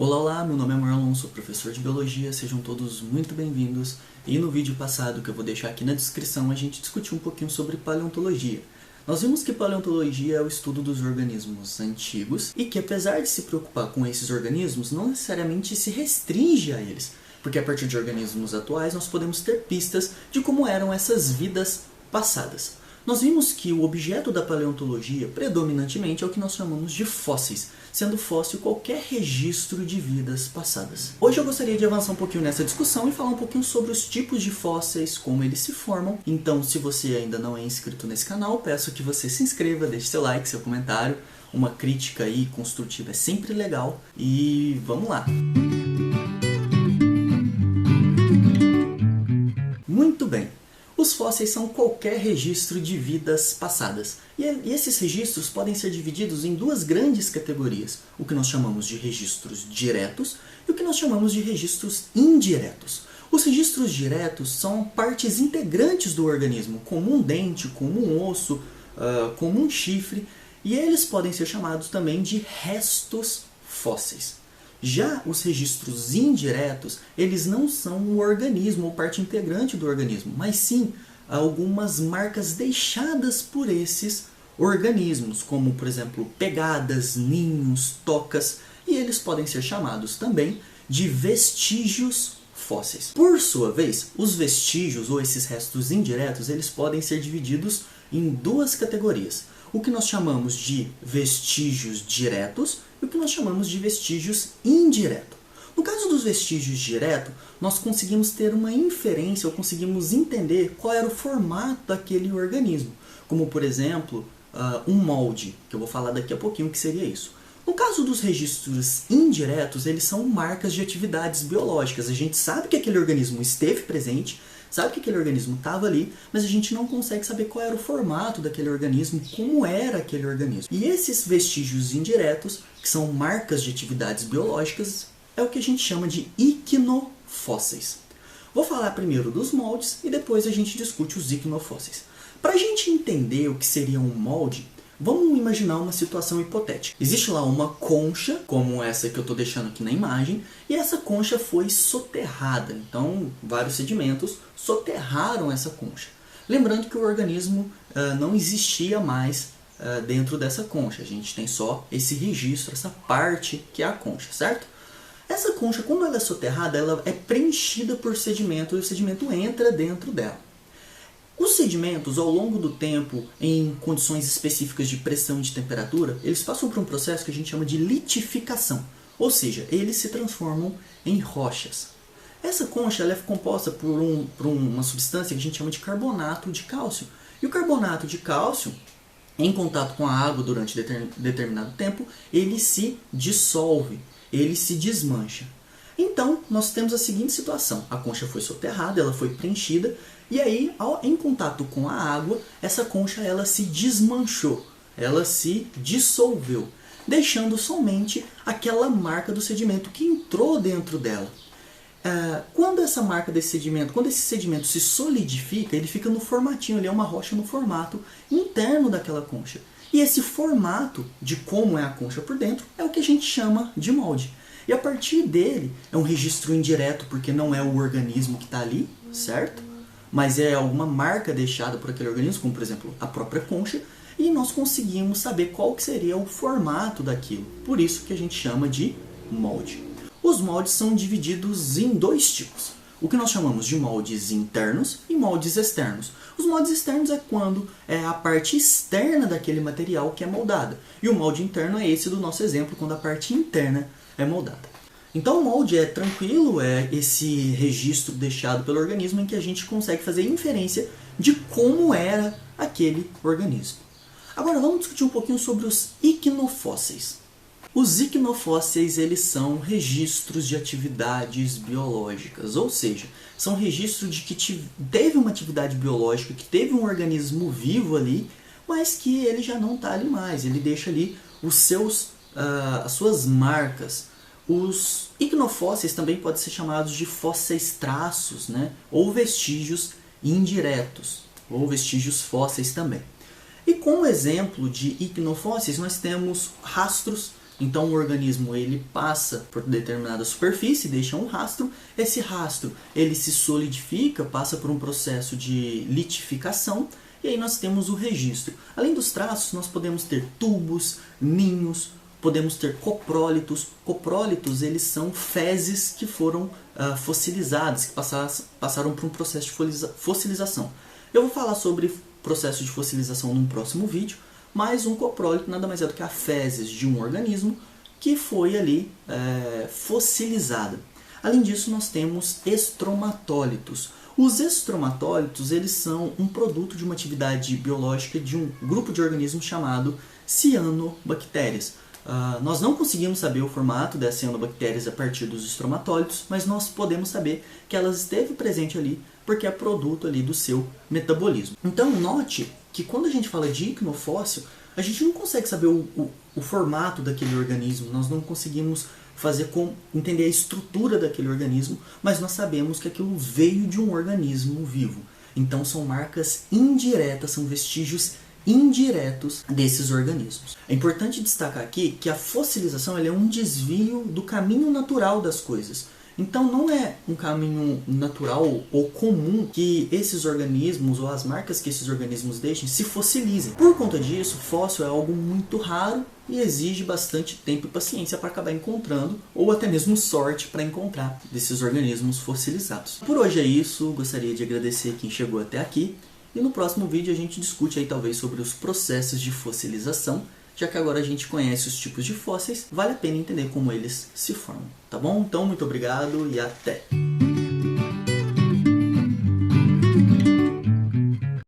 Olá, meu nome é Marlon, sou professor de Biologia, sejam todos muito bem-vindos. E no vídeo passado, que eu vou deixar aqui na descrição, a gente discutiu um pouquinho sobre paleontologia. Nós vimos que paleontologia é o estudo dos organismos antigos e que, apesar de se preocupar com esses organismos, não necessariamente se restringe a eles, porque a partir de organismos atuais nós podemos ter pistas de como eram essas vidas passadas. Nós vimos que o objeto da paleontologia, predominantemente, é o que nós chamamos de fósseis, sendo fóssil qualquer registro de vidas passadas. Hoje eu gostaria de avançar um pouquinho nessa discussão e falar um pouquinho sobre os tipos de fósseis, como eles se formam. Então, se você ainda não é inscrito nesse canal, peço que você se inscreva, deixe seu like, seu comentário. Uma crítica aí construtiva é sempre legal. E vamos lá! Muito bem! Os fósseis são qualquer registro de vidas passadas. E esses registros podem ser divididos em duas grandes categorias. O que nós chamamos de registros diretos e o que nós chamamos de registros indiretos. Os registros diretos são partes integrantes do organismo, como um dente, como um osso, como um chifre. E eles podem ser chamados também de restos fósseis. Já os registros indiretos, eles não são um organismo ou parte integrante do organismo, mas sim algumas marcas deixadas por esses organismos, como por exemplo pegadas, ninhos, tocas, e eles podem ser chamados também de vestígios fósseis. Por sua vez, os vestígios ou esses restos indiretos, eles podem ser divididos em duas categorias. O que nós chamamos de vestígios diretos e o que nós chamamos de vestígios indiretos. No caso dos vestígios diretos, nós conseguimos ter uma inferência ou conseguimos entender qual era o formato daquele organismo. Como, por exemplo, um molde, que eu vou falar daqui a pouquinho o que seria isso. No caso dos registros indiretos, eles são marcas de atividades biológicas. A gente sabe que aquele organismo esteve presente, sabe que aquele organismo estava ali, mas a gente não consegue saber qual era o formato daquele organismo, como era aquele organismo. E esses vestígios indiretos, que são marcas de atividades biológicas, é o que a gente chama de icnofósseis. Vou falar primeiro dos moldes e depois a gente discute os icnofósseis. Para a gente entender o que seria um molde, vamos imaginar uma situação hipotética. Existe lá uma concha, como essa que eu estou deixando aqui na imagem, e essa concha foi soterrada. Então, vários sedimentos soterraram essa concha. Lembrando que o organismo não existia mais dentro dessa concha. A gente tem só esse registro, essa parte que é a concha, certo? Essa concha, quando ela é soterrada, ela é preenchida por sedimento e o sedimento entra dentro dela. Os sedimentos, ao longo do tempo, em condições específicas de pressão e de temperatura, eles passam por um processo que a gente chama de litificação, ou seja, eles se transformam em rochas. Essa concha ela é composta por uma substância que a gente chama de carbonato de cálcio. E o carbonato de cálcio, em contato com a água durante determinado tempo, ele se dissolve, ele se desmancha. Então, nós temos a seguinte situação. A concha foi soterrada, ela foi preenchida, e aí, em contato com a água, essa concha ela se desmanchou, ela se dissolveu, deixando somente aquela marca do sedimento que entrou dentro dela. Quando essa marca desse sedimento, quando esse sedimento se solidifica, ele fica no formatinho, ele é uma rocha no formato interno daquela concha. E esse formato de como é a concha por dentro é o que a gente chama de molde. E a partir dele, é um registro indireto, porque não é o organismo que está ali, certo? Mas é alguma marca deixada por aquele organismo, como por exemplo a própria concha, e nós conseguimos saber qual que seria o formato daquilo. Por isso que a gente chama de molde. Os moldes são divididos em dois tipos. O que nós chamamos de moldes internos e moldes externos. Os moldes externos é quando é a parte externa daquele material que é moldada. E o molde interno é esse do nosso exemplo, quando a parte interna é moldada. Então o molde é tranquilo, é esse registro deixado pelo organismo em que a gente consegue fazer inferência de como era aquele organismo. Agora vamos discutir um pouquinho sobre os icnofósseis. Os icnofósseis eles são registros de atividades biológicas, ou seja, são registros de que teve uma atividade biológica, que teve um organismo vivo ali, mas que ele já não está ali mais, ele deixa ali as suas marcas. Os icnofósseis também podem ser chamados de fósseis traços, né? Ou vestígios indiretos, ou vestígios fósseis também. E como exemplo de icnofósseis, nós temos rastros Então o organismo ele passa por determinada superfície, deixa um rastro. Esse rastro ele se solidifica, passa por um processo de litificação e aí nós temos o registro. Além dos traços, nós podemos ter tubos, ninhos, podemos ter coprólitos. Coprólitos eles são fezes que foram fossilizadas, que passaram por um processo de fossilização. Eu vou falar sobre processo de fossilização num próximo vídeo, mas um coprólito nada mais é do que a fezes de um organismo que foi ali fossilizada. Além disso, nós temos estromatólitos. Os estromatólitos eles são um produto de uma atividade biológica de um grupo de organismos chamado cianobactérias. Nós não conseguimos saber o formato das cianobactérias a partir dos estromatólitos, mas nós podemos saber que elas esteve presente ali porque é produto ali do seu metabolismo. Então note que quando a gente fala de icnofóssil, a gente não consegue saber o formato daquele organismo, nós não conseguimos entender a estrutura daquele organismo, mas nós sabemos que aquilo veio de um organismo vivo. Então são marcas indiretas, são vestígios indiretos desses organismos. É importante destacar aqui que a fossilização é um desvio do caminho natural das coisas. Então não é um caminho natural ou comum que esses organismos ou as marcas que esses organismos deixem se fossilizem. Por conta disso, fóssil é algo muito raro e exige bastante tempo e paciência para acabar encontrando, ou até mesmo sorte para encontrar desses organismos fossilizados. Por hoje é isso, gostaria de agradecer quem chegou até aqui e no próximo vídeo a gente discute aí talvez sobre os processos de fossilização. Já que agora a gente conhece os tipos de fósseis, vale a pena entender como eles se formam, tá bom? Então, muito obrigado e até!